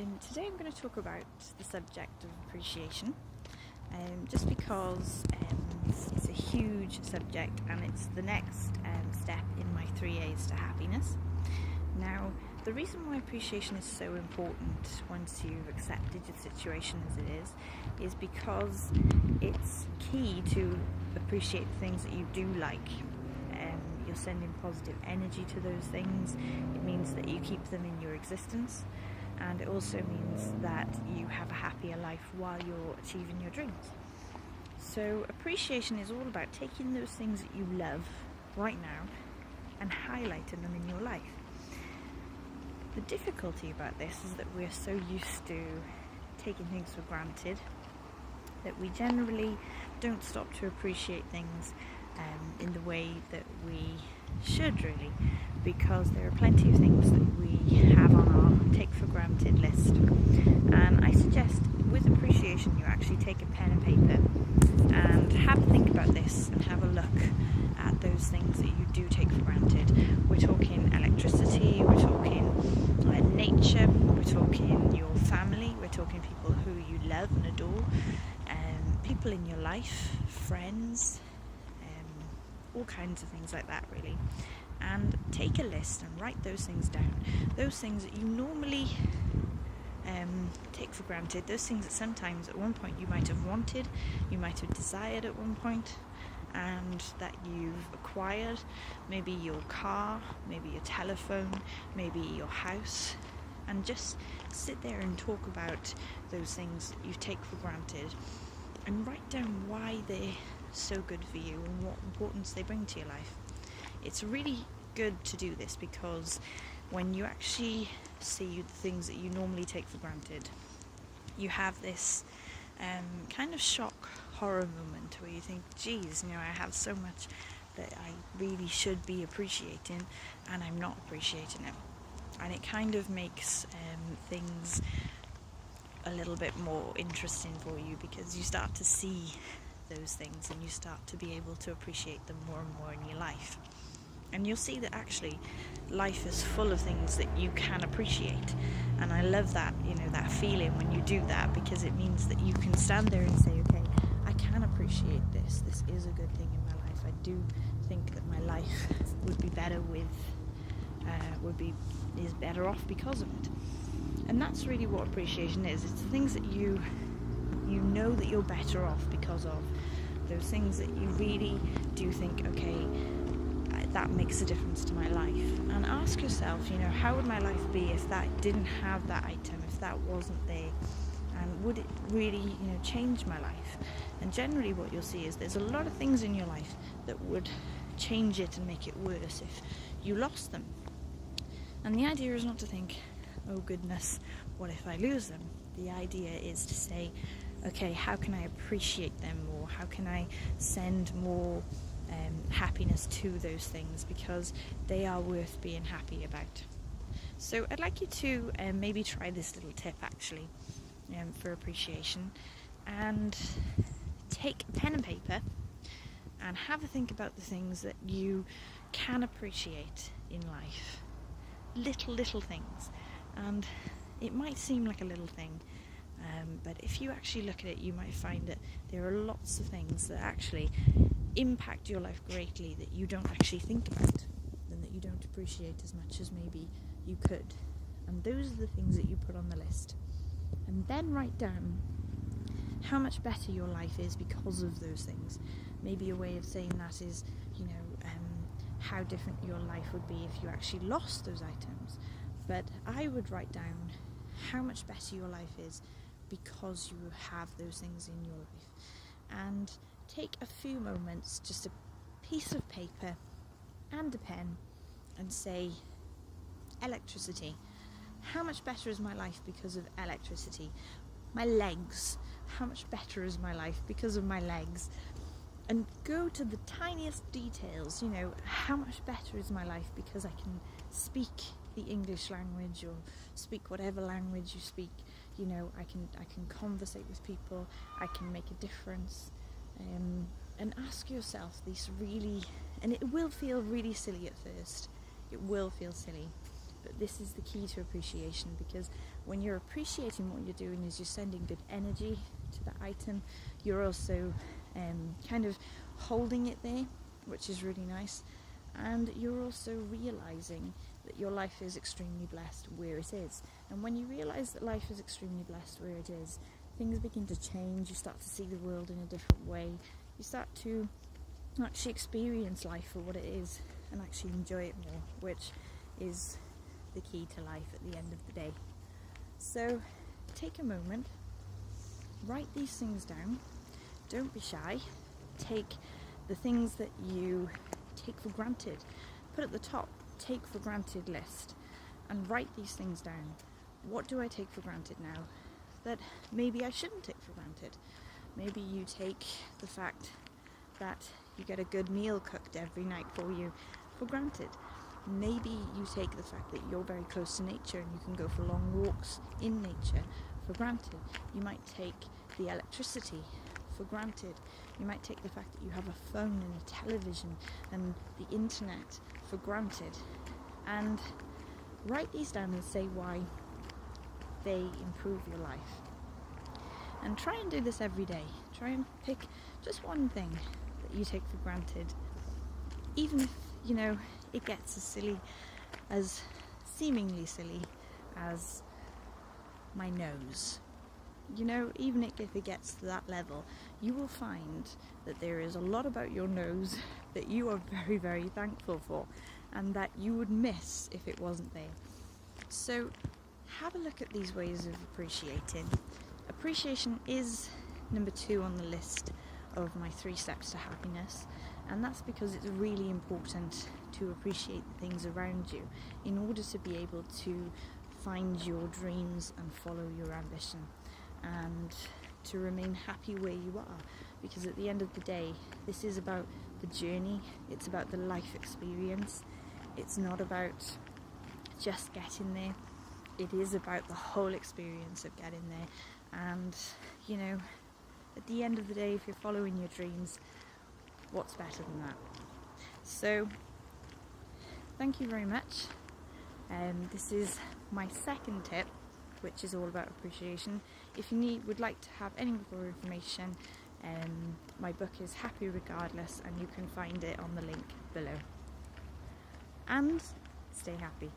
Today I'm going to talk about the subject of appreciation, just because it's a huge subject and it's the next step in my 3 A's to happiness. Now, the reason why appreciation is so important once you've accepted your situation as it is because it's key to appreciate the things that you do like. You're sending positive energy to those things. It means that you keep them in your existence, and it also means that you have a happier life while you're achieving your dreams. So appreciation is all about taking those things that you love right now and highlighting them in your life. The difficulty about this is that we're so used to taking things for granted that we generally don't stop to appreciate things in the way that we should, really, because there are plenty of things that we have on our take for granted list. And I suggest with appreciation you actually take a pen and paper and have a think about this and have a look at those things that you do take for granted. We're talking electricity, we're talking nature, we're talking your family, we're talking people who you love and adore, people in your life, friends, all kinds of things like that, really. And take a list and write those things down. Those things that you normally take for granted, those things that sometimes at one point you might have wanted, you might have desired at one point, and that you've acquired. Maybe your car, maybe your telephone, maybe your house. And just sit there and talk about those things that you take for granted and write down why they're so good for you and what importance they bring to your life. It's really good to do this because when you actually see the things that you normally take for granted, you have this kind of shock horror moment where you think, geez, I have so much that I really should be appreciating and I'm not appreciating it. And it kind of makes things a little bit more interesting for you because you start to see those things and you start to be able to appreciate them more and more in your life. And you'll see that actually life is full of things that you can appreciate. And I love that, that feeling when you do that, because it means that you can stand there and say, okay, I can appreciate this. This is a good thing in my life. I do think that my life would be better is better off because of it. And that's really what appreciation is. It's the things that you know that you're better off because of. Those things that you really do think, okay, that makes a difference to my life. And ask yourself, how would my life be if that didn't have that item, if that wasn't there? And would it really, change my life? And generally what you'll see is there's a lot of things in your life that would change it and make it worse if you lost them. And the idea is not to think, oh goodness, what if I lose them? The idea is to say, okay, how can I appreciate them more? How can I send more happiness to those things, because they are worth being happy about. So I'd like you to maybe try this little tip actually for appreciation, and take a pen and paper and have a think about the things that you can appreciate in life. Little things. And it might seem like a little thing, but if you actually look at it, you might find that there are lots of things that actually impact your life greatly that you don't actually think about and that you don't appreciate as much as maybe you could. And those are the things that you put on the list. And then write down how much better your life is because of those things. Maybe a way of saying that is, how different your life would be if you actually lost those items. But I would write down how much better your life is because you have those things in your life. And take a few moments, just a piece of paper and a pen, and say, electricity. How much better is my life because of electricity? My legs. How much better is my life because of my legs? And go to the tiniest details, how much better is my life because I can speak the English language or speak whatever language you speak. I can conversate with people, I can make a difference. And ask yourself these really, and it will feel really silly at first, it will feel silly, but this is the key to appreciation, because when you're appreciating what you're doing is you're sending good energy to the item. You're also kind of holding it there, which is really nice, and you're also realizing that your life is extremely blessed where it is. And when you realize that life is extremely blessed where it is, things begin to change. You start to see the world in a different way. You start to actually experience life for what it is and actually enjoy it more, which is the key to life at the end of the day. So take a moment, write these things down. Don't be shy. Take the things that you take for granted, put at the top, take for granted list, and write these things down. What do I take for granted now that maybe I shouldn't take for granted? Maybe you take the fact that you get a good meal cooked every night for you for granted. Maybe you take the fact that you're very close to nature and you can go for long walks in nature for granted. You might take the electricity for granted. You might take the fact that you have a phone and a television and the internet for granted. And write these down and say why they improve your life. And try and do this every day. Try and pick just one thing that you take for granted, even if, it gets seemingly silly as my nose. Even if it gets to that level, you will find that there is a lot about your nose that you are very, very thankful for, and that you would miss if it wasn't there. So have a look at these ways of appreciating. Appreciation is number 2 on the list of my 3 steps to happiness, and that's because it's really important to appreciate the things around you in order to be able to find your dreams and follow your ambition, and to remain happy where you are, because at the end of the day, this is about the journey. It's about the life experience. It's not about just getting there. It is about the whole experience of getting there. And at the end of the day, if you're following your dreams, what's better than that? So thank you very much. This is my second tip, which is all about appreciation. If you would like to have any more information, my book is Happy Regardless, and you can find it on the link below. And stay happy.